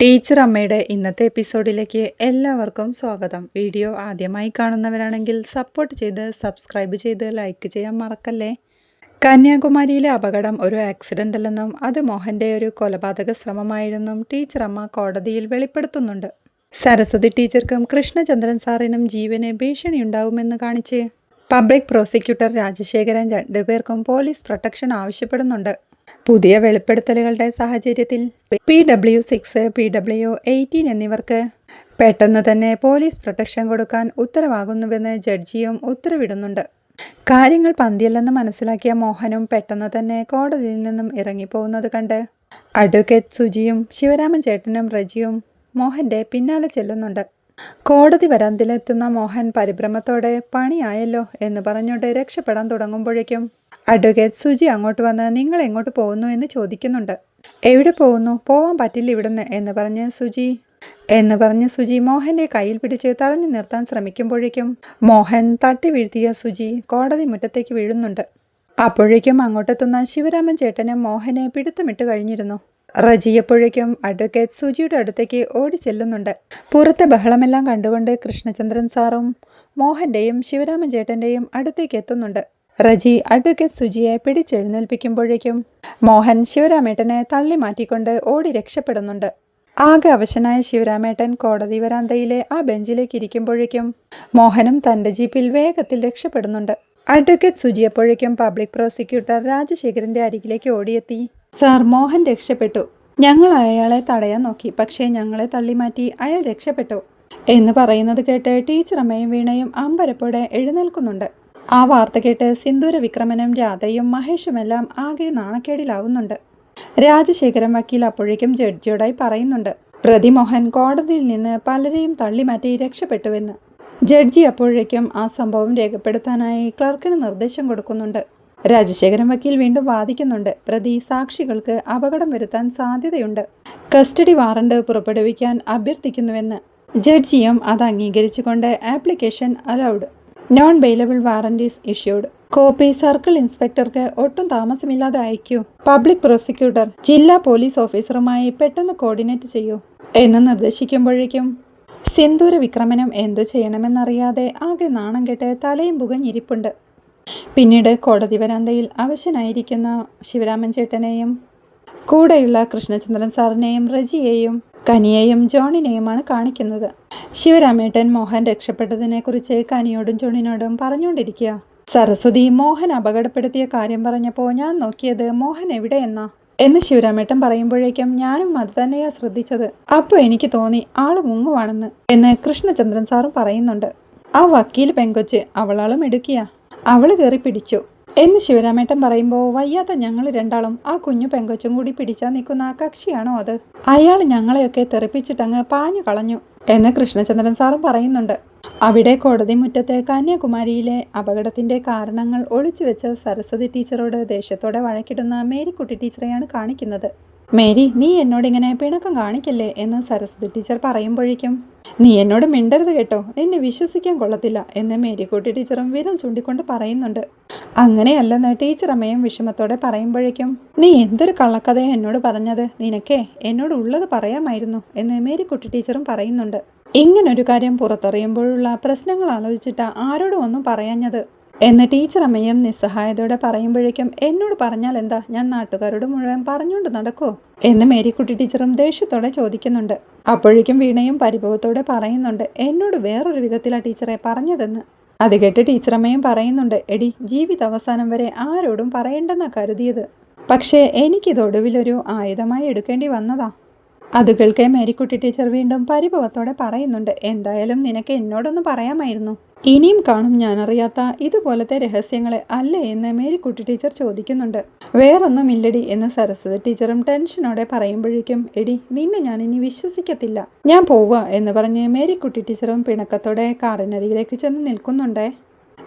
Teacher അമ്മയുടെ ഇന്നത്തെ എപ്പിസോഡിലേക്ക് എല്ലാവർക്കും സ്വാഗതം. വീഡിയോ ആദ്യമായി കാണുന്നവരാണെങ്കിൽ സപ്പോർട്ട് ചെയ്ത് സബ്സ്ക്രൈബ് ചെയ്ത് ലൈക്ക് ചെയ്യാൻ മറക്കല്ലേ. കന്യാകുമാരിയിലെ അപകടം ഒരു ആക്സിഡൻ്റ് അല്ലെന്നും അത് മോഹൻ്റെ ഒരു കൊലപാതക ശ്രമമായിരുന്നും ടീച്ചർ അമ്മ കോടതിയിൽ വെളിപ്പെടുത്തുന്നുണ്ട്. സരസ്വതി ടീച്ചർക്കും കൃഷ്ണചന്ദ്രൻ സാറിനും ജീവന് ഭീഷണിയുണ്ടാവുമെന്ന് കാണിച്ച് പബ്ലിക് പ്രോസിക്യൂട്ടർ രാജശേഖരൻ രണ്ടുപേർക്കും പോലീസ് പ്രൊട്ടക്ഷൻ ആവശ്യപ്പെടുന്നുണ്ട്. പുതിയ വെളിപ്പെടുത്തലുകളുടെ സാഹചര്യത്തിൽ PW6, PW18 എന്നിവർക്ക് പെട്ടെന്ന് തന്നെ പോലീസ് പ്രൊട്ടക്ഷൻ കൊടുക്കാൻ ഉത്തരവാകുന്നുവെന്ന് ജഡ്ജിയും ഉത്തരവിടുന്നുണ്ട്. കാര്യങ്ങൾ പന്തിയല്ലെന്ന് മനസ്സിലാക്കിയ മോഹനും പെട്ടെന്ന് തന്നെ കോടതിയിൽ നിന്നും ഇറങ്ങിപ്പോകുന്നത് കണ്ട് അഡ്വക്കേറ്റ് സുജിയും ശിവരാമൻ ചേട്ടനും റജിയും മോഹൻ്റെ പിന്നാലെ ചെല്ലുന്നുണ്ട്. കോടതി വരാന്തിലെത്തുന്ന മോഹൻ പരിഭ്രമത്തോടെ പണിയായല്ലോ എന്ന് പറഞ്ഞുകൊണ്ട് രക്ഷപ്പെടാൻ തുടങ്ങുമ്പോഴേക്കും അഡ്വക്കേറ്റ് സുജി അങ്ങോട്ട് വന്ന് നിങ്ങൾ എങ്ങോട്ട് പോകുന്നു എന്ന് ചോദിക്കുന്നുണ്ട്. എവിടെ പോകുന്നു, പോവാൻ പറ്റില്ല ഇവിടുന്ന് എന്ന് പറഞ്ഞ് സുജി മോഹൻ്റെ കയ്യിൽ പിടിച്ച് തടഞ്ഞു നിർത്താൻ ശ്രമിക്കുമ്പോഴേക്കും മോഹൻ തട്ടി വീഴ്ത്തിയ സുജി കോടതി മുറ്റത്തേക്ക് വീഴുന്നുണ്ട്. അപ്പോഴേക്കും അങ്ങോട്ടെത്തുന്ന ശിവരാമൻ ചേട്ടനും മോഹനെ പിടുത്തമിട്ട് കഴിഞ്ഞിരുന്നു. റജിയപ്പോഴേക്കും അഡ്വക്കേറ്റ് സുജിയുടെ അടുത്തേക്ക് ഓടി ചെല്ലുന്നുണ്ട്. പുറത്തെ ബഹളമെല്ലാം കണ്ടുകൊണ്ട് കൃഷ്ണചന്ദ്രൻ സാറും മോഹൻ്റെയും ശിവരാമൻ ചേട്ടൻ്റെയും അടുത്തേക്ക് എത്തുന്നുണ്ട്. റജി അഡ്വക്കേറ്റ് സുജിയെ പിടിച്ചെഴുന്നേൽപ്പിക്കുമ്പോഴേക്കും മോഹൻ ശിവരാമേട്ടനെ തള്ളി മാറ്റിക്കൊണ്ട് ഓടി രക്ഷപ്പെടുന്നുണ്ട്. ആകെ അവശനായ ശിവരാമേട്ടൻ കോടതി വരാന്തയിലെ ആ ബെഞ്ചിലേക്ക് ഇരിക്കുമ്പോഴേക്കും മോഹനും തൻ്റെ ജീപ്പിൽ വേഗത്തിൽ രക്ഷപ്പെടുന്നുണ്ട്. അഡ്വക്കേറ്റ് സുജിയെപ്പോഴേക്കും പബ്ലിക് പ്രോസിക്യൂട്ടർ രാജശേഖരൻ്റെ അരികിലേക്ക് ഓടിയെത്തി, സാർ, മോഹൻ രക്ഷപ്പെട്ടു. ഞങ്ങൾ അയാളെ തടയാൻ നോക്കി, പക്ഷേ ഞങ്ങളെ തള്ളിമാറ്റി അയാൾ രക്ഷപ്പെട്ടു എന്ന് പറയുന്നത് കേട്ട് ടീച്ചർ അമ്മയും വീണയും അമ്പരപ്പോടെ എഴുന്നേൽക്കുന്നുണ്ട്. ആ വാർത്ത കേട്ട് സിന്ദൂര വിക്രമനും രാധയും മഹേഷുമെല്ലാം ആകെ നാണക്കേടിലാവുന്നുണ്ട്. രാജശേഖരൻ വക്കീൽ അപ്പോഴേക്കും ജഡ്ജിയോടായി പറയുന്നുണ്ട്, പ്രതി മോഹൻ കോടതിയിൽ നിന്ന് പലരെയും തള്ളിമാറ്റി രക്ഷപ്പെട്ടുവെന്ന്. ജഡ്ജി അപ്പോഴേക്കും ആ സംഭവം രേഖപ്പെടുത്താനായി ക്ലർക്കിന് നിർദ്ദേശം കൊടുക്കുന്നുണ്ട്. രാജശേഖരൻ വക്കീൽ വീണ്ടും വാദിക്കുന്നുണ്ട്, പ്രതി സാക്ഷികൾക്ക് അപകടം വരുത്താൻ സാധ്യതയുണ്ട്, കസ്റ്റഡി വാറണ്ട് പുറപ്പെടുവിക്കാൻ അഭ്യർത്ഥിക്കുന്നുവെന്ന്. ജഡ്ജിയും അത് അംഗീകരിച്ചുകൊണ്ട് application allowed, non bailable warrant is issued, copy circle ഇൻസ്പെക്ടർക്ക് ഒട്ടും താമസമില്ലാതെ അയക്കൂ. പബ്ലിക് പ്രോസിക്യൂട്ടർ ജില്ലാ പോലീസ് ഓഫീസറുമായി പെട്ടെന്ന് കോർഡിനേറ്റ് ചെയ്യൂ എന്ന് നിർദ്ദേശിക്കുമ്പോഴേക്കും സിന്ദൂര വിക്രമനും എന്തു ചെയ്യണമെന്നറിയാതെ ആകെ നാണം കെട്ട് തലയും പുകഞ്ഞിരിപ്പുണ്ട്. പിന്നീട് കോടതി വരാന്തയിൽ അവശനായിരിക്കുന്ന ശിവരാമൻ ചേട്ടനെയും കൂടെയുള്ള കൃഷ്ണചന്ദ്രൻ സാറിനെയും റജിയെയും കനിയെയും ജോണിനെയുമാണ് കാണിക്കുന്നത്. ശിവരാമേട്ടൻ മോഹൻ രക്ഷപ്പെട്ടതിനെക്കുറിച്ച് കനിയോടും ജോണിനോടും പറഞ്ഞുകൊണ്ടിരിക്കുക. സരസ്വതി മോഹൻ അപകടപ്പെടുത്തിയ കാര്യം പറഞ്ഞപ്പോൾ ഞാൻ നോക്കിയത് മോഹൻ എവിടെയെന്നാ എന്ന് ശിവരാമേട്ടൻ പറയുമ്പോഴേക്കും ഞാനും അത് തന്നെയാ ശ്രദ്ധിച്ചത്. അപ്പോൾ എനിക്ക് തോന്നി ആള് മുങ്ങുവാണെന്ന് എന്ന് കൃഷ്ണചന്ദ്രൻ സാറും പറയുന്നുണ്ട്. ആ വക്കീൽ പെങ്കൊച്ച് അവളാളും എടുക്കിയ, അവള് കയറി പിടിച്ചു എന്ന് ശിവരാമേട്ടൻ പറയുമ്പോൾ വയ്യാത്ത ഞങ്ങൾ രണ്ടാളും ആ കുഞ്ഞു പെങ്കൊച്ചും കൂടി പിടിച്ചാൽ നിൽക്കുന്ന ആ കക്ഷിയാണോ അത്? അയാൾ ഞങ്ങളെയൊക്കെ തെറിപ്പിച്ചിട്ടങ്ങ് പാഞ്ഞു കളഞ്ഞു എന്ന് കൃഷ്ണചന്ദ്രൻ സാറും പറയുന്നുണ്ട്. അവിടെ കോടതി മുറ്റത്ത് കന്യാകുമാരിയിലെ അപകടത്തിന്റെ കാരണങ്ങൾ ഒളിച്ചുവെച്ച സരസ്വതി ടീച്ചറോട് ദേഷ്യത്തോടെ വഴക്കിടുന്ന മേരിക്കുട്ടി ടീച്ചറെയാണ് കാണിക്കുന്നത്. മേരി, നീ എന്നോടിങ്ങനെ പിണക്കം കാണിക്കല്ലേ എന്ന് സരസ്വതി ടീച്ചർ പറയുമ്പോഴേക്കും നീ എന്നോട് മിണ്ടരുത് കേട്ടോ, നിന്നെ വിശ്വസിക്കാൻ കൊള്ളത്തില്ല എന്ന് മേരിക്കുട്ടി ടീച്ചറും വിരൽ ചൂണ്ടിക്കൊണ്ട് പറയുന്നുണ്ട്. അങ്ങനെയല്ലെന്ന് ടീച്ചർ അമ്മയും വിഷമത്തോടെ പറയുമ്പോഴേക്കും നീ എന്തൊരു കള്ളക്കഥയെ എന്നോട് പറഞ്ഞത്, നിനക്കേ എന്നോട് ഉള്ളത് പറയാമായിരുന്നു എന്ന് മേരിക്കുട്ടി ടീച്ചറും പറയുന്നുണ്ട്. ഇങ്ങനൊരു കാര്യം പുറത്തറിയുമ്പോഴുള്ള പ്രശ്നങ്ങൾ ആലോചിച്ചിട്ടാ ആരോടും ഒന്നും പറയാഞ്ഞത് എന്ന് ടീച്ചർ അമ്മയും നിസ്സഹായതയോടെ പറയുമ്പോഴേക്കും എന്നോട് പറഞ്ഞാൽ എന്താ, ഞാൻ നാട്ടുകാരോട് മുഴുവൻ പറഞ്ഞുകൊണ്ട് നടക്കോ എന്ന് മേരിക്കുട്ടി ടീച്ചറും ദേഷ്യത്തോടെ ചോദിക്കുന്നുണ്ട്. അപ്പോഴേക്കും വീണയും പരിഭവത്തോടെ പറയുന്നുണ്ട്, എന്നോട് വേറൊരു വിധത്തിലാ ടീച്ചറെ പറഞ്ഞതെന്ന്. അത് കേട്ട് ടീച്ചർ അമ്മയും പറയുന്നുണ്ട്, എടി, ജീവിത അവസാനം വരെ ആരോടും പറയേണ്ടെന്നാ കരുതിയത്, പക്ഷേ എനിക്കിതൊടുവിലൊരു ആയുധമായി എടുക്കേണ്ടി വന്നതാ. അത് കേൾക്കെ മേരിക്കുട്ടി ടീച്ചർ വീണ്ടും പരിഭവത്തോടെ പറയുന്നുണ്ട്, എന്തായാലും നിനക്ക് എന്നോടൊന്ന് പറയാമായിരുന്നു. ഇനിയും കാണും ഞാനറിയാത്ത ഇതുപോലത്തെ രഹസ്യങ്ങളെ അല്ലേ എന്ന് മേരിക്കുട്ടി ടീച്ചർ ചോദിക്കുന്നുണ്ട്. വേറൊന്നുമില്ലടി എന്ന് സരസ്വതി ടീച്ചറും ടെൻഷനോടെ പറയുമ്പോഴേക്കും എടി, നിന്നെ ഞാൻ ഇനി വിശ്വസിക്കത്തില്ല, ഞാൻ പോവുക എന്ന് പറഞ്ഞ് മേരിക്കുട്ടി ടീച്ചറും പിണക്കത്തോടെ കാറിനരികിലേക്ക് ചെന്ന് നിൽക്കുന്നുണ്ടേ.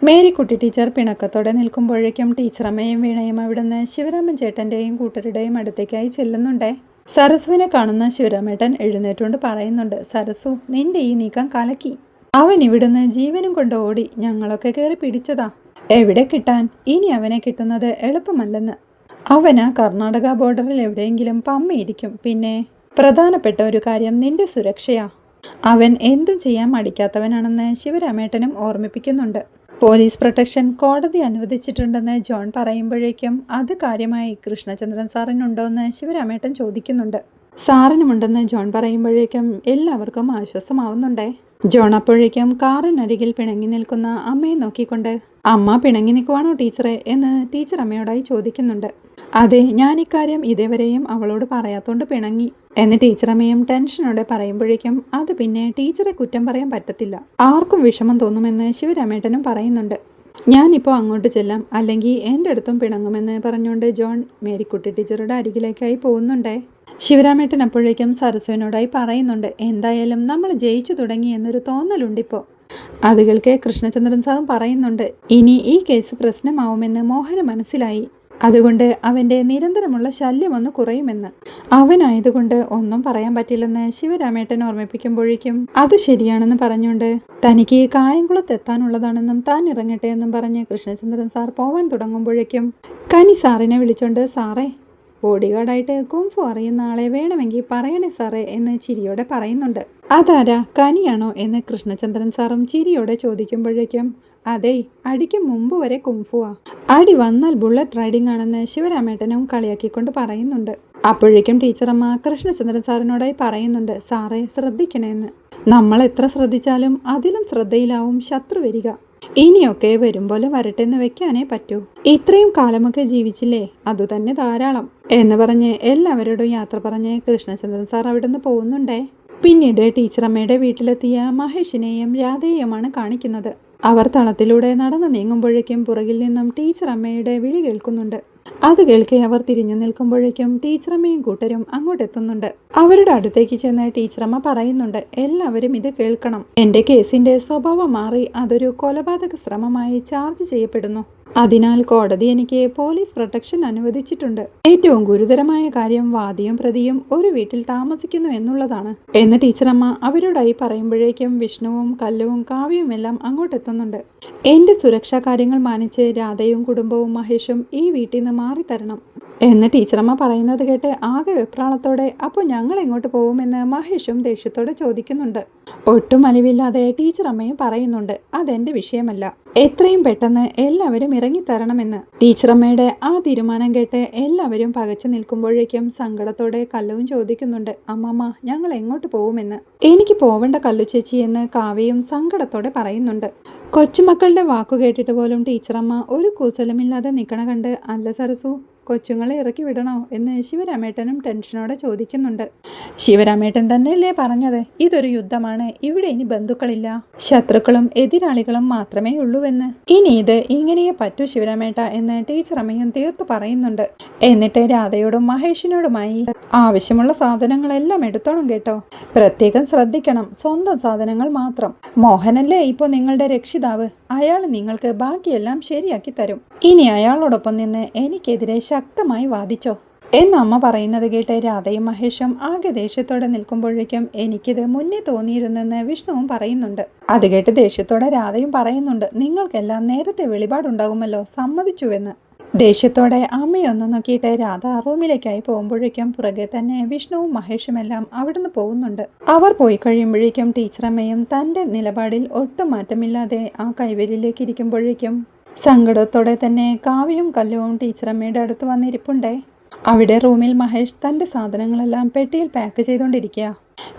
മേരിക്കുട്ടി ടീച്ചർ പിണക്കത്തോടെ നിൽക്കുമ്പോഴേക്കും ടീച്ചറമ്മയും വീണയും അവിടുന്ന് ശിവരാമൻ ചേട്ടൻ്റെയും കൂട്ടരുടെയും അടുത്തേക്കായി ചെല്ലുന്നുണ്ടേ. സരസുവിനെ കാണുന്ന ശിവരാമേട്ടൻ എഴുന്നേറ്റുകൊണ്ട് പറയുന്നുണ്ട്, സരസു, നിന്റെ ഈ നീക്കം കലക്കി. അവൻ ഇവിടുന്ന് ജീവനും കൊണ്ട് ഓടി, ഞങ്ങളൊക്കെ കയറി പിടിച്ചതാ. എവിടെ കിട്ടാൻ, ഇനി അവനെ കിട്ടുന്നത് എളുപ്പമല്ലെന്ന്. അവന് കർണാടക ബോർഡറിൽ എവിടെയെങ്കിലും പമ്മയിരിക്കും, പിന്നെ പ്രധാനപ്പെട്ട ഒരു കാര്യം നിന്റെ സുരക്ഷയാ. അവൻ എന്തും ചെയ്യാൻ മടിക്കാത്തവനാണെന്ന് ശിവരാമേട്ടനും ഓർമ്മിപ്പിക്കുന്നുണ്ട്. പോലീസ് പ്രൊട്ടക്ഷൻ കോടതി അനുവദിച്ചിട്ടുണ്ടെന്ന് ജോൺ പറയുമ്പോഴേക്കും അത് കാര്യമായി കൃഷ്ണചന്ദ്രൻ സാറിനുണ്ടോയെന്ന് ശിവരാമേട്ടൻ ചോദിക്കുന്നുണ്ട്. സാറിനുമുണ്ടെന്ന് ജോൺ പറയുമ്പോഴേക്കും എല്ലാവർക്കും ആശ്വാസമാവുന്നുണ്ടേ. ജോൺ അപ്പോഴേക്കും കാറിനരികിൽ പിണങ്ങി നിൽക്കുന്ന അമ്മയെ നോക്കിക്കൊണ്ട്, അമ്മ പിണങ്ങി നിൽക്കുവാണോ ടീച്ചറെ എന്ന് ടീച്ചർ അമ്മയോടായി ചോദിക്കുന്നുണ്ട്. അതെ, ഞാൻ ഇക്കാര്യം ഇതേവരെയും അവളോട് പറയാത്തോണ്ട് പിണങ്ങി എന്ന് ടീച്ചറമ്മയും ടെൻഷനോടെ പറയുമ്പോഴേക്കും അത് പിന്നെ ടീച്ചറെ കുറ്റം പറയാൻ പറ്റത്തില്ല, ആർക്കും വിഷമം തോന്നുമെന്ന് ശിവരാമേട്ടനും പറയുന്നുണ്ട്. ഞാനിപ്പോൾ അങ്ങോട്ട് ചെല്ലാം, അല്ലെങ്കിൽ എൻ്റെ അടുത്തും പിണങ്ങുമെന്ന് പറഞ്ഞുകൊണ്ട് ജോൺ മേരിക്കുട്ടി ടീച്ചറുടെ അരികിലേക്കായി പോകുന്നുണ്ടേ. ശിവരാമേട്ടൻ അപ്പോഴേക്കും സരസുവിനോടായി പറയുന്നുണ്ട്, എന്തായാലും നമ്മൾ ജയിച്ചു തുടങ്ങി എന്നൊരു തോന്നലുണ്ടിപ്പോൾ. അത് കേൾക്കെ കൃഷ്ണചന്ദ്രൻ സാറും പറയുന്നുണ്ട്, ഇനി ഈ കേസ് പ്രശ്നമാവുമെന്ന് മോഹന് മനസ്സിലായി. അതുകൊണ്ട് അവൻ്റെ നിരന്തരമുള്ള ശല്യമൊന്ന് കുറയുമെന്ന്. അവനായതുകൊണ്ട് ഒന്നും പറയാൻ പറ്റില്ലെന്ന് ശിവരാമേട്ടൻ ഓർമ്മിപ്പിക്കുമ്പോഴേക്കും അത് ശരിയാണെന്ന് പറഞ്ഞുകൊണ്ട് തനിക്ക് കായംകുളത്ത് എത്താനുള്ളതാണെന്നും താൻ ഇറങ്ങട്ടെ എന്നും പറഞ്ഞ് കൃഷ്ണചന്ദ്രൻ സാർ പോവാൻ തുടങ്ങുമ്പോഴേക്കും കനി സാറിനെ വിളിച്ചോണ്ട്, സാറേ, ബോഡിഗാർഡായിട്ട് കുംഫു അറിയുന്ന ആളെ വേണമെങ്കിൽ പറയണേ സാറേ എന്ന് ചിരിയോടെ പറയുന്നുണ്ട്. അതാരാ, കനിയാണോ എന്ന് കൃഷ്ണചന്ദ്രൻ സാറും ചിരിയോടെ ചോദിക്കുമ്പോഴേക്കും, അതെ, അടിക്ക് മുമ്പ് വരെ കുംഫുവാ, അടി വന്നാൽ ബുള്ളറ്റ് റൈഡിംഗ് ആണെന്ന് ശിവരാമേട്ടനും കളിയാക്കിക്കൊണ്ട് പറയുന്നുണ്ട്. അപ്പോഴേക്കും ടീച്ചറമ്മ കൃഷ്ണചന്ദ്രൻ സാറിനോടായി പറയുന്നുണ്ട്, സാറേ ശ്രദ്ധിക്കണേന്ന്. നമ്മൾ എത്ര ശ്രദ്ധിച്ചാലും അതിലും ശ്രദ്ധയിലാവും ശത്രു വരിക. ഇനിയൊക്കെ വരും പോലെ വരട്ടെന്ന് വെക്കാനേ പറ്റൂ. ഇത്രയും കാലമൊക്കെ ജീവിച്ചില്ലേ, അതുതന്നെ ധാരാളം എന്ന് പറഞ്ഞ് എല്ലാവരോടും യാത്ര പറഞ്ഞ് കൃഷ്ണചന്ദ്രൻ സാർ അവിടുന്ന് പോകുന്നുണ്ടേ. പിന്നീട് ടീച്ചറമ്മയുടെ വീട്ടിലെത്തിയ മഹേഷിനെയും രാധയെയുമാണ് കാണിക്കുന്നത്. അവർ തളത്തിലൂടെ നടന്നു നീങ്ങുമ്പോഴേക്കും പുറകിൽ നിന്നും ടീച്ചറമ്മയുടെ വിളി കേൾക്കുന്നുണ്ട്. അത് കേൾക്കെ അവർ തിരിഞ്ഞു നിൽക്കുമ്പോഴേക്കും ടീച്ചറമ്മയും കൂട്ടരും അങ്ങോട്ടെത്തുന്നുണ്ട്. അവരുടെ അടുത്തേക്ക് ചെന്ന് ടീച്ചറമ്മ പറയുന്നുണ്ട്, എല്ലാവരും ഇത് കേൾക്കണം. എൻ്റെ കേസിൻ്റെ സ്വഭാവം മാറി അതൊരു കൊലപാതക ശ്രമമായി ചാർജ് ചെയ്യപ്പെടുന്നു. അതിനാൽ കോടതി എനിക്ക് പോലീസ് പ്രൊട്ടക്ഷൻ അനുവദിച്ചിട്ടുണ്ട്. ഏറ്റവും ഗുരുതരമായ കാര്യം വാദിയും പ്രതിയും ഒരു വീട്ടിൽ താമസിക്കുന്നു എന്നുള്ളതാണ് എന്ന് ടീച്ചറമ്മ അവരോടായി പറയുമ്പോഴേക്കും വിഷ്ണുവും കല്ലുവും കാവ്യവും എല്ലാം അങ്ങോട്ടെത്തുന്നുണ്ട്. എൻ്റെ സുരക്ഷാ കാര്യങ്ങൾ മാനിച്ച് രാധയും കുടുംബവും മഹേഷും ഈ വീട്ടിൽ നിന്ന് മാറിത്തരണം എന്ന് ടീച്ചറമ്മ പറയുന്നത് കേട്ട് ആകെ വെപ്രാളത്തോടെ, അപ്പോൾ ഞങ്ങൾ എങ്ങോട്ട് പോകുമെന്ന് മഹേഷും ദേഷ്യത്തോടെ ചോദിക്കുന്നുണ്ട്. ഒട്ടും അലിവില്ലാതെ ടീച്ചറമ്മയും പറയുന്നുണ്ട്, അതെന്റെ വിഷയമല്ല, എത്രയും പെട്ടെന്ന് എല്ലാവരും ഇറങ്ങിത്തരണമെന്ന്. ടീച്ചറമ്മയുടെ ആ തീരുമാനം കേട്ട് എല്ലാവരും പകച്ചു നിൽക്കുമ്പോഴേക്കും സങ്കടത്തോടെ കല്ലുവും ചോദിക്കുന്നുണ്ട്, അമ്മമ്മ, ഞങ്ങൾ എങ്ങോട്ട് പോകുമെന്ന്. എനിക്ക് പോവേണ്ട കല്ലു ചേച്ചി എന്ന് കാവ്യയും സങ്കടത്തോടെ പറയുന്നുണ്ട്. കൊച്ചുമക്കളുടെ വാക്കു കേട്ടിട്ട് പോലും ടീച്ചറമ്മ ഒരു കൂസലമില്ലാതെ നിൽക്കണ കണ്ട്, അല്ല സരസു, കൊച്ചുങ്ങളെ ഇറക്കി വിടണോ എന്ന് ശിവരാമേട്ടനും ടെൻഷനോടെ ചോദിക്കുന്നുണ്ട്. ശിവരാമേട്ടൻ തന്നെയല്ലേ പറഞ്ഞത്, ഇതൊരു യുദ്ധമാണ്, ഇവിടെ ഇനി ബന്ധുക്കളില്ല, ശത്രുക്കളും എതിരാളികളും മാത്രമേ ഉള്ളൂവെന്ന്. ഇനി ഇത് ഇങ്ങനെയേ പറ്റൂ ശിവരാമേട്ട എന്ന് ടീച്ചറമ്മയും തീർത്തു പറയുന്നുണ്ട്. എന്നിട്ട് രാധയോടും മഹേഷിനോടുമായി, ആവശ്യമുള്ള സാധനങ്ങളെല്ലാം എടുത്തോണം കേട്ടോ, പ്രത്യേകം ശ്രദ്ധിക്കണം, സ്വന്തം സാധനങ്ങൾ മാത്രം. മോഹനല്ലേ ഇപ്പോൾ നിങ്ങളുടെ രക്ഷിതാവ്, അയാൾ നിങ്ങൾക്ക് ബാക്കിയെല്ലാം ശരിയാക്കി തരും. ഇനി അയാളോടൊപ്പം നിന്ന് എനിക്കെതിരെ ശക്തമായി വാദിച്ചോ എന്ന് അമ്മ പറയുന്നത് കേട്ട് രാധയും മഹേഷും ആകെ ദേഷ്യത്തോടെ നിൽക്കുമ്പോഴേക്കും എനിക്കിത് മുന്നേ തോന്നിയിരുന്നെന്ന് വിഷ്ണുവും പറയുന്നുണ്ട്. അത് കേട്ട് ദേഷ്യത്തോടെ രാധയും പറയുന്നുണ്ട്, നിങ്ങൾക്കെല്ലാം നേരത്തെ വെളിപാടുണ്ടാകുമല്ലോ, സമ്മതിച്ചുവെന്ന്. ദേഷ്യത്തോടെ അമ്മയൊന്നു നോക്കിയിട്ട് രാധ റൂമിലേക്കായി പോകുമ്പോഴേക്കും പുറകെ തന്നെ വിഷ്ണുവും മഹേഷുമെല്ലാം അവിടുന്ന് പോകുന്നുണ്ട്. അവർ പോയി കഴിയുമ്പോഴേക്കും ടീച്ചറമ്മയും തൻ്റെ നിലപാടിൽ ഒട്ടും മാറ്റമില്ലാതെ ആ കൈവരിയിലേക്ക് ഇരിക്കുമ്പോഴേക്കും സങ്കടത്തോടെ തന്നെ കാവ്യയും കല്ലുവും ടീച്ചറമ്മയുടെ അടുത്ത് വന്നിരിപ്പുണ്ടേ. അവിടെ റൂമിൽ മഹേഷ് തൻ്റെ സാധനങ്ങളെല്ലാം പെട്ടിയിൽ പാക്ക് ചെയ്തുകൊണ്ടിരിക്കുക.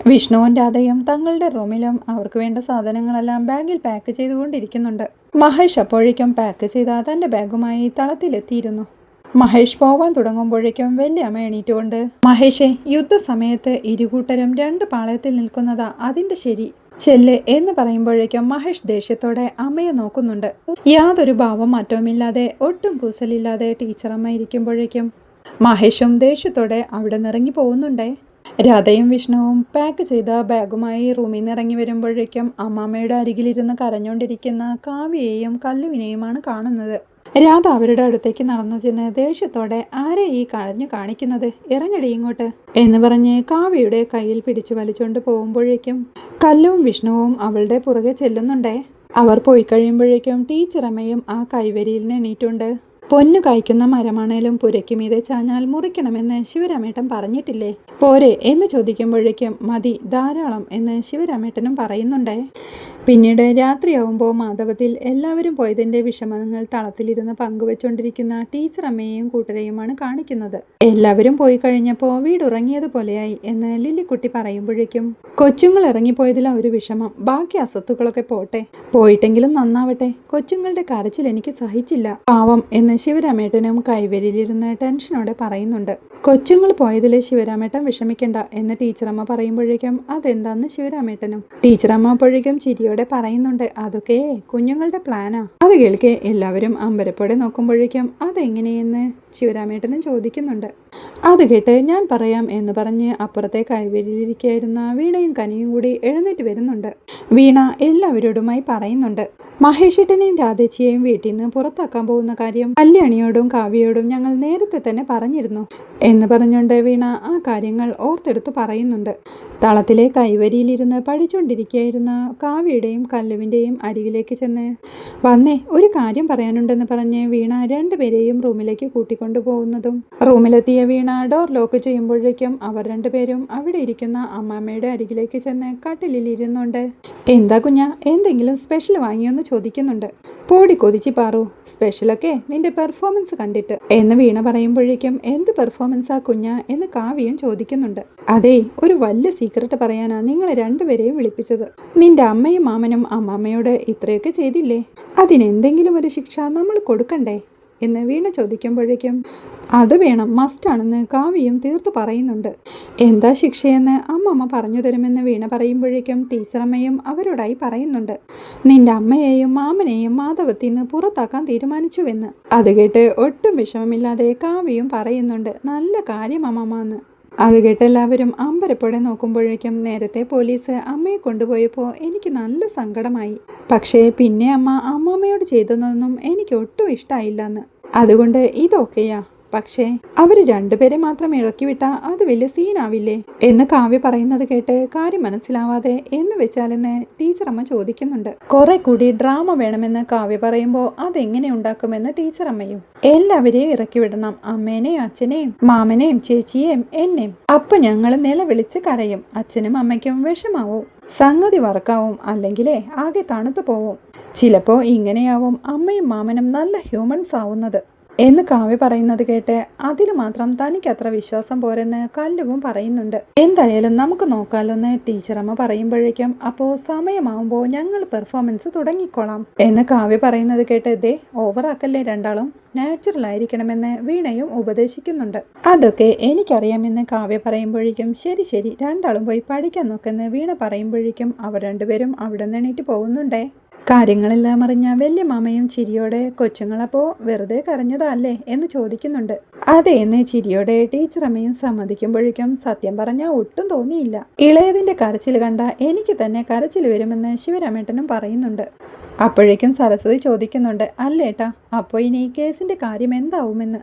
വിഷ്ണുവും രാധയും തങ്ങളുടെ റൂമിലും അവർക്ക് വേണ്ട സാധനങ്ങളെല്ലാം ബാഗിൽ പാക്ക് ചെയ്തുകൊണ്ടിരിക്കുന്നുണ്ട്. മഹേഷ് അപ്പോഴേക്കും പാക്ക് ചെയ്ത തൻ്റെ ബാഗുമായി തളത്തിലെത്തിയിരുന്നു. മഹേഷ് പോവാൻ തുടങ്ങുമ്പോഴേക്കും വല്യമ്മ എണീറ്റുകൊണ്ട്, മഹേഷെ, യുദ്ധസമയത്ത് ഇരുകൂട്ടരും രണ്ട് പാളയത്തിൽ നിൽക്കുന്നതാ അതിൻ്റെ ശരി, ചെല്ല് എന്ന് പറയുമ്പോഴേക്കും മഹേഷ് ദേഷ്യത്തോടെ അമ്മയെ നോക്കുന്നുണ്ട്. യാതൊരു ഭാവം മാറ്റവുമില്ലാതെ ഒട്ടും കൂസലില്ലാതെ ടീച്ചറമ്മ ഇരിക്കുമ്പോഴേക്കും മഹേഷും ദേഷ്യത്തോടെ അവിടെ നിറങ്ങി പോകുന്നുണ്ടേ. രാധയും വിഷ്ണുവും പാക്ക് ചെയ്ത ബാഗുമായി റൂമിൽ നിന്ന് ഇറങ്ങി വരുമ്പോഴേക്കും അമ്മാമ്മയുടെ അരികിലിരുന്ന് കരഞ്ഞുകൊണ്ടിരിക്കുന്ന കാവ്യയെയും കല്ലുവിനെയുമാണ് കാണുന്നത്. രാധ അവരുടെ അടുത്തേക്ക് നടന്നു ചെന്ന് ദേഷ്യത്തോടെ, ആരെ ഈ കരഞ്ഞു കാണിക്കുന്നത്, ഇറങ്ങടി ഇങ്ങോട്ട് എന്ന് പറഞ്ഞ് കാവ്യയുടെ കയ്യിൽ പിടിച്ചു വലിച്ചുകൊണ്ട് പോകുമ്പോഴേക്കും കല്ലുവും വിഷ്ണുവും അവളുടെ പുറകെ ചെല്ലുന്നുണ്ടേ. അവർ പോയി കഴിയുമ്പോഴേക്കും ടീച്ചറമ്മയും ആ കൈവരിയിൽ നിന്ന് എണീറ്റുണ്ട്. പൊന്നു കായ്ക്കുന്ന മരമാണേലും പുരയ്ക്ക് മീതെ ചാഞ്ഞാൽ മുറിക്കണമെന്ന് ശിവരാമേട്ടൻ പറഞ്ഞിട്ടില്ലേ? പോരെ എന്ന് ചോദിക്കുമ്പോഴേക്കും മതി, ധാരാളം എന്ന് ശിവരാമേട്ടനും പറയുന്നുണ്ടേ. പിന്നീട് രാത്രിയാവുമ്പോൾ മാധവത്തിൽ എല്ലാവരും പോയതിൻ്റെ വിഷമങ്ങൾ തളത്തിലിരുന്ന് പങ്കുവെച്ചുകൊണ്ടിരിക്കുന്ന ടീച്ചർ അമ്മയെയും കൂട്ടരെയുമാണ് കാണിക്കുന്നത്. എല്ലാവരും പോയി കഴിഞ്ഞപ്പോൾ വീടുറങ്ങിയതുപോലെയായി എന്ന് ലില്ലിക്കുട്ടി പറയുമ്പോഴേക്കും കൊച്ചുങ്ങൾ ഇറങ്ങിപ്പോയതിൽ ഒരു വിഷമം, ബാക്കി അസത്തുക്കളൊക്കെ പോട്ടെ, പോയിട്ടെങ്കിലും നന്നാവട്ടെ, കൊച്ചുങ്ങളുടെ കരച്ചിൽ എനിക്ക് സഹിച്ചില്ല പാവം എന്ന് ശിവരാമേട്ടനും കൈവരിയിലിരുന്ന് ടെൻഷനോടെ പറയുന്നുണ്ട്. കൊച്ചുങ്ങൾ പോയതിൽ ശിവരാമേട്ടൻ വിഷമിക്കണ്ട എന്ന് ടീച്ചറമ്മ പറയുമ്പോഴേക്കും അതെന്താന്ന് ശിവരാമേട്ടനും. ടീച്ചറമ്മ അപ്പോഴേക്കും ചിരിയോടെ പറയുന്നുണ്ട്, അതൊക്കെ കുഞ്ഞുങ്ങളുടെ പ്ലാനാ. അത് കേൾക്കെ എല്ലാവരും അമ്പരപ്പോടെ നോക്കുമ്പോഴേക്കും അതെങ്ങനെയെന്ന് ശിവരാമേട്ടനും ചോദിക്കുന്നുണ്ട്. അത് കേട്ട് ഞാൻ പറയാം എന്ന് പറഞ്ഞ് അപ്പുറത്തെ കൈവരിയിലിരിക്കായിരുന്ന വീണയും കനിയും കൂടി എഴുന്നേറ്റ് വരുന്നുണ്ട്. വീണ എല്ലാവരോടുമായി പറയുന്നുണ്ട്, മഹേഷേട്ടനെയും രാധേച്ചിയെയും വീട്ടിൽ നിന്ന് പുറത്താക്കാൻ പോകുന്ന കാര്യം കല്യാണിയോടും കാവ്യയോടും ഞങ്ങൾ നേരത്തെ തന്നെ പറഞ്ഞിരുന്നു എന്ന് പറഞ്ഞുകൊണ്ട് വീണ ആ കാര്യങ്ങൾ ഓർത്തെടുത്ത് പറയുന്നുണ്ട്. തളത്തിലെ കൈവരിയിലിരുന്ന് പഠിച്ചുകൊണ്ടിരിക്കുകയായിരുന്ന കാവ്യയുടെയും കല്ലുവിൻ്റെയും അരികിലേക്ക് ചെന്ന് വന്നേ, ഒരു കാര്യം പറയാനുണ്ടെന്ന് പറഞ്ഞ് വീണ രണ്ടുപേരെയും റൂമിലേക്ക് കൂട്ടിക്കൊണ്ടു പോകുന്നതും റൂമിലെത്തിയ വീണ ഡോർ ലോക്ക് ചെയ്യുമ്പോഴേക്കും അവർ രണ്ടുപേരും അവിടെ ഇരിക്കുന്ന അമ്മാമ്മയുടെ അരികിലേക്ക് ചെന്ന് കട്ടിലിൽ ഇരുന്നുകൊണ്ട് എന്താ കുഞ്ഞാ, എന്തെങ്കിലും സ്പെഷ്യൽ വാങ്ങിയോന്ന് ചോദിക്കുന്നുണ്ട്. പോടി കൊതിച്ച് പാറു, സ്പെഷ്യലൊക്കെ നിന്റെ പെർഫോമൻസ് കണ്ടിട്ട് എന്ന് വീണ പറയുമ്പോഴേക്കും എന്ത് പെർഫോമൻസാ കുഞ്ഞാ എന്ന് കാവ്യം ചോദിക്കുന്നുണ്ട്. അതേ, ഒരു വലിയ സീക്രട്ട് പറയാനാ നിങ്ങളെ രണ്ടുപേരെയും വിളിപ്പിച്ചത്. നിന്റെ അമ്മയും മാമനും അമ്മാമ്മയോട് ഇത്രയൊക്കെ ചെയ്തില്ലേ, അതിനെന്തെങ്കിലും ഒരു ശിക്ഷ നമ്മൾ കൊടുക്കണ്ടേ എന്ന് വീണ ചോദിക്കുമ്പോഴേക്കും അത് വേണം, മസ്റ്റാണെന്ന് കാവ്യം തീർത്തു പറയുന്നുണ്ട്. എന്താ ശിക്ഷയെന്ന് അമ്മമ്മ പറഞ്ഞു തരുമെന്ന് വീണ പറയുമ്പോഴേക്കും ടീച്ചറമ്മയും അവരോടായി പറയുന്നുണ്ട്, നിന്റെ അമ്മയെയും മാമനെയും മാധവത്തിൽ നിന്ന് പുറത്താക്കാൻ തീരുമാനിച്ചുവെന്ന്. അത് കേട്ട് ഒട്ടും വിഷമമില്ലാതെ കാവ്യം പറയുന്നുണ്ട്, നല്ല കാര്യം അമ്മമ്മ എന്ന്. അത് കേട്ട് എല്ലാവരും അമ്പരപ്പോടെ നോക്കുമ്പോഴേക്കും നേരത്തെ പോലീസ് അമ്മയെ കൊണ്ടുപോയപ്പോൾ എനിക്ക് നല്ല സങ്കടമായി. പക്ഷേ പിന്നെ അമ്മമ്മയോട് ചെയ്തതൊന്നും എനിക്ക് ഒട്ടും ഇഷ്ടമായില്ലെന്ന്. അതുകൊണ്ട് ഇതൊക്കെയാ. പക്ഷേ അവർ രണ്ടുപേരെ മാത്രം ഇറക്കി വിട്ടാ അത് വലിയ സീനാവില്ലേ എന്ന് കാവ്യ പറയുന്നത് കേട്ട് കാര്യം മനസ്സിലാവാതെ എന്ന് വെച്ചാലെന്ന് ടീച്ചറമ്മ ചോദിക്കുന്നുണ്ട്. കുറെ കൂടി ഡ്രാമ വേണമെന്ന് കാവ്യ പറയുമ്പോൾ അതെങ്ങനെ ഉണ്ടാക്കുമെന്ന് ടീച്ചറമ്മയും. എല്ലാവരെയും ഇറക്കി വിടണം, അമ്മേനെയും അച്ഛനെയും മാമനെയും ചേച്ചിയെയും എന്നെയും. അപ്പൊ ഞങ്ങൾ നിലവിളിച്ച് കരയും, അച്ഛനും അമ്മയ്ക്കും വിഷമാവും, സംഗതി വർക്കാവും, അല്ലെങ്കിലേ ആകെ തണുത്തു പോവും. ചിലപ്പോ ഇങ്ങനെയാവും അമ്മയും മാമനും നല്ല ഹ്യൂമൻസ് ആവുന്നത് എന്ന് കാവ്യ പറയുന്നത് കേട്ട് അതിൽ മാത്രം തനിക്ക് അത്ര വിശ്വാസം പോരെന്ന് കല്ലുവും പറയുന്നുണ്ട്. എന്തായാലും നമുക്ക് നോക്കാലോന്ന് ടീച്ചറമ്മ പറയുമ്പോഴേക്കും അപ്പോൾ സമയമാവുമ്പോൾ ഞങ്ങൾ പെർഫോമൻസ് തുടങ്ങിക്കോളാം എന്ന് കാവ്യ പറയുന്നത് കേട്ട് ദേ ഓവറാക്കല്ലേ, രണ്ടാളും നാച്ചുറൽ ആയിരിക്കണമെന്ന് വീണയും ഉപദേശിക്കുന്നുണ്ട്. അതൊക്കെ എനിക്കറിയാമെന്ന് കാവ്യ പറയുമ്പോഴേക്കും ശരി ശരി രണ്ടാളും പോയി പഠിക്കാൻ നോക്കെന്ന് വീണ പറയുമ്പോഴേക്കും അവർ രണ്ടുപേരും അവിടെ നിന്ന് എണീറ്റ് പോകുന്നുണ്ടേ. കാര്യങ്ങളെല്ലാം അറിഞ്ഞ വലിയ മാമയും ചിരിയോടെ കൊച്ചുങ്ങളപ്പോൾ വെറുതെ കരഞ്ഞതല്ലേ എന്ന് ചോദിക്കുന്നുണ്ട്. അതെ എന്ന് ചിരിയോടെ ടീച്ചറമ്മയും സമ്മതിക്കുമ്പോഴേക്കും സത്യം പറഞ്ഞാൽ ഒട്ടും തോന്നിയില്ല. ഇളയതിന്റെ കരച്ചിൽ കണ്ട എനിക്ക് തന്നെ കരച്ചിൽ വരുമെന്ന് ശിവരാമേട്ടനും പറയുന്നുണ്ട്. അപ്പോഴേക്കും സരസ്വതി ചോദിക്കുന്നുണ്ട്, അല്ലേട്ടാ അപ്പോൾ ഇനി കേസിന്റെ കാര്യം എന്താവുമെന്ന്.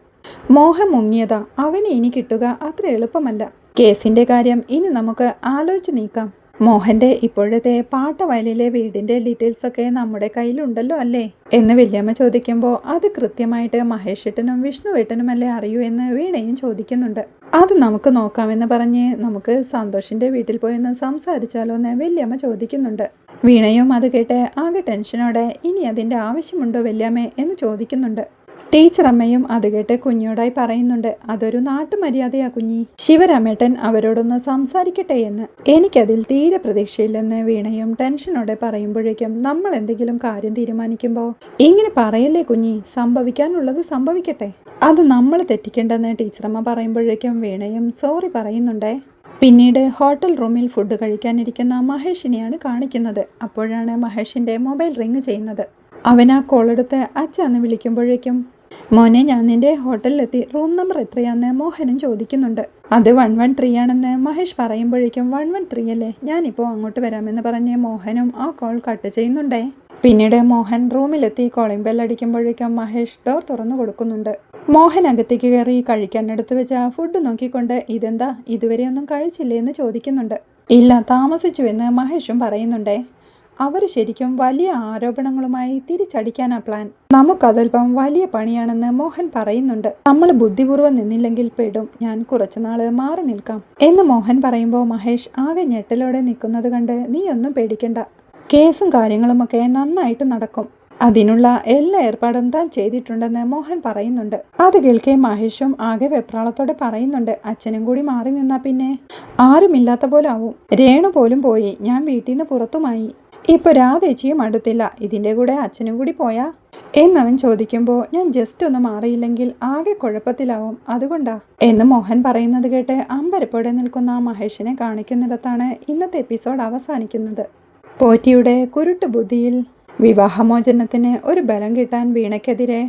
മോഹം മുങ്ങിയതാ, അവനെ ഇനി കിട്ടുക അത്ര എളുപ്പമല്ല. കേസിന്റെ കാര്യം ഇനി നമുക്ക് ആലോചിച്ച് നീക്കാം. മോഹന്റെ ഇപ്പോഴത്തെ പാട്ടവയലിലെ വീടിന്റെ ഡീറ്റെയിൽസ് ഒക്കെ നമ്മുടെ കയ്യിലുണ്ടല്ലോ അല്ലേ എന്ന് വല്യമ്മ ചോദിക്കുമ്പോൾ അത് കൃത്യമായിട്ട് മഹേഷേട്ടനും വിഷ്ണുവേട്ടനുമല്ലേ അറിയൂ എന്ന് വീണയും ചോദിക്കുന്നുണ്ട്. അത് നമുക്ക് നോക്കാമെന്ന് പറഞ്ഞ് നമുക്ക് സന്തോഷിന്റെ വീട്ടിൽ പോയെന്ന് സംസാരിച്ചാലോ എന്ന് വല്യമ്മ ചോദിക്കുന്നുണ്ട്. വീണയും അത് കേട്ട് ആകെ ടെൻഷനോടെ ഇനി അതിന്റെ ആവശ്യമുണ്ടോ വല്യമ്മേ എന്ന് ചോദിക്കുന്നുണ്ട്. ടീച്ചറമ്മയും അത് കേട്ട് കുഞ്ഞോടായി പറയുന്നുണ്ട്, അതൊരു നാട്ടുമര്യാദയാ കുഞ്ഞി, ശിവരാമേട്ടൻ അവരോടൊന്ന് സംസാരിക്കട്ടെ എന്ന്. എനിക്കതിൽ തീരെ പ്രതീക്ഷയില്ലെന്ന് വീണയും ടെൻഷനോടെ പറയുമ്പോഴേക്കും നമ്മൾ എന്തെങ്കിലും കാര്യം തീരുമാനിക്കുമ്പോൾ ഇങ്ങനെ പറയല്ലേ കുഞ്ഞി, സംഭവിക്കാനുള്ളത് സംഭവിക്കട്ടെ, അത് നമ്മൾ തെറ്റിക്കേണ്ടെന്ന് ടീച്ചറമ്മ പറയുമ്പോഴേക്കും വീണയും സോറി പറയുന്നുണ്ടേ. പിന്നീട് ഹോട്ടൽ റൂമിൽ ഫുഡ് കഴിക്കാനിരിക്കുന്ന മഹേഷിനെയാണ് കാണിക്കുന്നത്. അപ്പോഴാണ് മഹേഷിന്റെ മൊബൈൽ റിങ് ചെയ്യുന്നത്. അവൻ ആ കോളെടുത്ത് അച്ഛന്ന് വിളിക്കുമ്പോഴേക്കും മോനെ ഞാൻ നിന്റെ ഹോട്ടലിലെത്തി, റൂം നമ്പർ എത്രയാന്ന് മോഹനും ചോദിക്കുന്നുണ്ട്. അത് 113 ആണെന്ന് മഹേഷ് പറയുമ്പോഴേക്കും 113 അല്ലേ, ഞാനിപ്പോൾ അങ്ങോട്ട് വരാമെന്ന് പറഞ്ഞ് മോഹനും ആ കോൾ കട്ട് ചെയ്യുന്നുണ്ടേ. പിന്നീട് മോഹൻ റൂമിലെത്തി കോളിംഗ് ബെൽ അടിക്കുമ്പോഴേക്കും മഹേഷ് ഡോർ തുറന്നു കൊടുക്കുന്നുണ്ട്. മോഹൻ അകത്തേക്ക് കയറി കഴിക്കാനെടുത്ത് വെച്ച ഫുഡ് നോക്കിക്കൊണ്ട് ഇതെന്താ ഇതുവരെ ഒന്നും കഴിച്ചില്ലേ എന്ന് ചോദിക്കുന്നുണ്ട്. ഇല്ല താമസിച്ചു എന്ന് മഹേഷും പറയുന്നുണ്ടേ. അവർ ശരിക്കും വലിയ ആരോപണങ്ങളുമായി തിരിച്ചടിക്കാനാ പ്ലാൻ. നമുക്കതല്പം വലിയ പണിയാണെന്ന് മോഹൻ പറയുന്നുണ്ട്. നമ്മൾ ബുദ്ധിപൂർവ്വം നിന്നില്ലെങ്കിൽ പെടും. ഞാൻ കുറച്ചുനാള് മാറി നിൽക്കാം എന്ന് മോഹൻ പറയുമ്പോൾ മഹേഷ് ആകെ ഞെട്ടലോടെ നിൽക്കുന്നത് കണ്ട് നീ ഒന്നും പേടിക്കണ്ട, കേസും കാര്യങ്ങളുമൊക്കെ നന്നായിട്ട് നടക്കും. അതിനുള്ള എല്ലാ ഏർപ്പാടും താൻ ചെയ്തിട്ടുണ്ടെന്ന് മോഹൻ പറയുന്നുണ്ട്. അത് കേൾക്കെ മഹേഷും ആകെ വെപ്രാളത്തോടെ പറയുന്നുണ്ട്, അച്ഛനും കൂടി മാറി നിന്നാ പിന്നെ ആരുമില്ലാത്ത പോലെ ആവും. രേണു പോലും പോയി, ഞാൻ വീട്ടിൽ നിന്ന് പുറത്തുമായി. ഇപ്പൊ രാധേച്ചിയും അടുത്തില്ല, ഇതിന്റെ കൂടെ അച്ഛനും കൂടി പോയാ എന്നവൻ ചോദിക്കുമ്പോൾ ഞാൻ ജസ്റ്റ് ഒന്ന് മാറിയില്ലെങ്കിൽ ആകെ കുഴപ്പത്തിലാവും, അതുകൊണ്ടാ എന്ന് മോഹൻ പറയുന്നത് കേട്ട് അമ്പരപ്പോടെ നിൽക്കുന്ന മഹേഷിനെ കാണിക്കുന്നിടത്താണ് ഇന്നത്തെ എപ്പിസോഡ് അവസാനിക്കുന്നത്. പോറ്റിയുടെ കുരുട്ട് ബുദ്ധിയിൽ വിവാഹമോചനത്തിന് ഒരു ബലം കിട്ടാൻ വീണയ്ക്കെതിരെ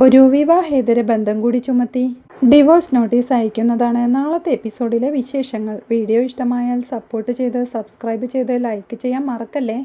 ഒരു വിവാഹേതര ബന്ധം കൂടി ചുമത്തി ഡിവോഴ്സ് നോട്ടീസ് അയക്കുന്നതാണ് നാളത്തെ എപ്പിസോഡിലെ വിശേഷങ്ങൾ. വീഡിയോ ഇഷ്ടമായാൽ സപ്പോർട്ട് ചെയ്ത് സബ്സ്ക്രൈബ് ചെയ്ത് ലൈക്ക് ചെയ്യാൻ മറക്കല്ലേ.